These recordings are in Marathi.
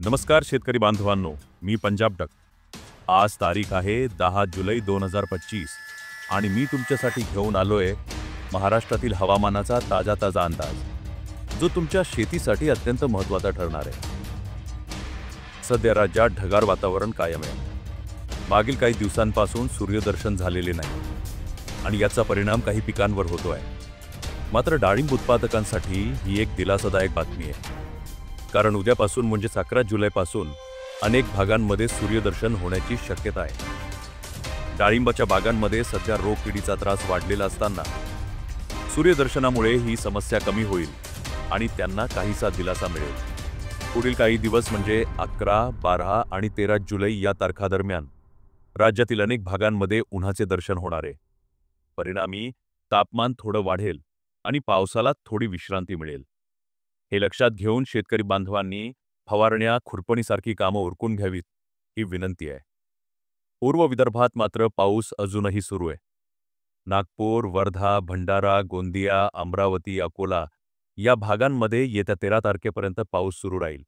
नमस्कार शेतकरी बांधवांनो, मी पंजाब डक। आज तारीख आहे 10 जुलै 2025 आणि मी तुमच्यासाठी घेऊन आलोय महाराष्ट्रातील हवामानाचा ताजा अंदाज, जो तुमच्या शेतीसाठी अत्यंत महत्त्वाचा ठरणार आहे। सध्या राज्यात ढगाळ वातावरण कायम आहे। मागील काही दिवसांपासून सूर्यदर्शन झालेले नाही आणि याचा परिणाम काही पिकांवर होतोय। मात्र डाळिंब उत्पादकांसाठी ही एक दिलासादायक बातमी आहे, कारण उद्यापासून म्हणजे 11 जुलैपासून अनेक भागांमध्ये सूर्यदर्शन होण्याची शक्यता आहे। डाळिंबाच्या बागांमध्ये सध्या रोगकिडीचा त्रास वाढलेला असताना सूर्यदर्शनामुळे ही समस्या कमी होईल आणि त्यांना काहीसा दिलासा मिळेल। पुढील काही दिवस म्हणजे 11, 12 आणि 13 जुलै या तारखांदरम्यान राज्यातील अनेक भागांमध्ये उन्हाचे दर्शन होणार आहे। परिणामी तापमान थोडं वाढेल आणि पावसाला थोडी विश्रांती मिळेल। हे लक्षात घेऊन शेतकरी बांधवांनी फवारण्या, खुरपणीसारखी कामं उरकून घ्यावीत, ही विनंती आहे। पूर्व विदर्भात मात्र पाऊस अजूनही सुरू आहे। नागपूर, वर्धा, भंडारा, गोंदिया, अमरावती, अकोला या भागांमध्ये येत्या 13 तारखेपर्यंत पाऊस सुरू राहील।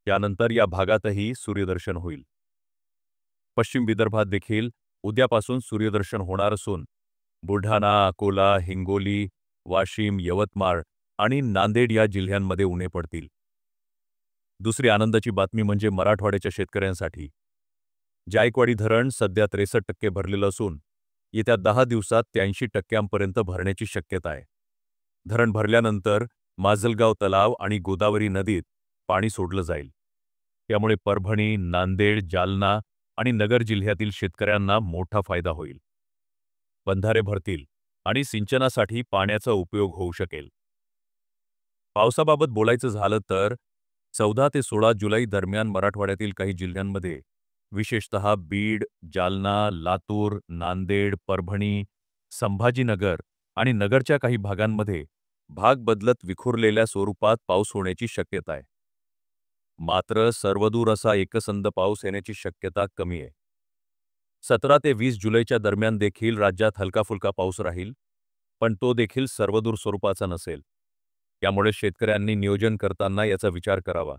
त्यानंतर या भागातही सूर्यदर्शन होईल। पश्चिम विदर्भात देखील उद्यापासून सूर्यदर्शन होणार असून बुलढाणा, अकोला, हिंगोली, वाशिम, यवतमाळ आणि नांदेड या जिल्ह्यांमध्ये उन्हे पडतील। दुसरी आनंदाची बातमी म्हणजे मराठवाड्याच्या शेतकऱ्यांसाठी जायकवाडी धरण सध्या 63% भरलेलं असून येत्या 10 दिवसात 83% भरण्याची शक्यता आहे। धरण भरल्यानंतर माजलगाव तलाव आणि गोदावरी नदीत पाणी सोडलं जाईल। त्यामुळे परभणी, नांदेड, जालना आणि नगर जिल्ह्यातील शेतकऱ्यांना मोठा फायदा होईल। बंधारे भरतील आणि सिंचनासाठी पाण्याचा उपयोग होऊ शकेल। पावसाबाबत बोलायचं झालं तर 14 ते 16 जुलै दरम्यान मराठवाड्यातील काही जिल्ह्यांमध्ये, विशेषतः बीड, जालना, लातूर, नांदेड, परभणी, संभाजीनगर आणि नगरच्या काही भागांमध्ये भाग बदलत विखुरलेल्या स्वरूपात पाऊस होण्याची शक्यता आहे। मात्र सर्वदूर असा एकसंध पाऊस येण्याची शक्यता कमी आहे। 17 ते 20 जुलैच्या दरम्यान देखील राज्यात हलका-फुलका पाऊस राहील, पण तो देखील सर्वदूर स्वरूपाचा नसेल। त्यामुळे शेतकऱ्यांनी नियोजन करताना याचा विचार करावा।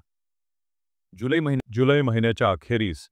जुलै महिन्याच्या अखेरीस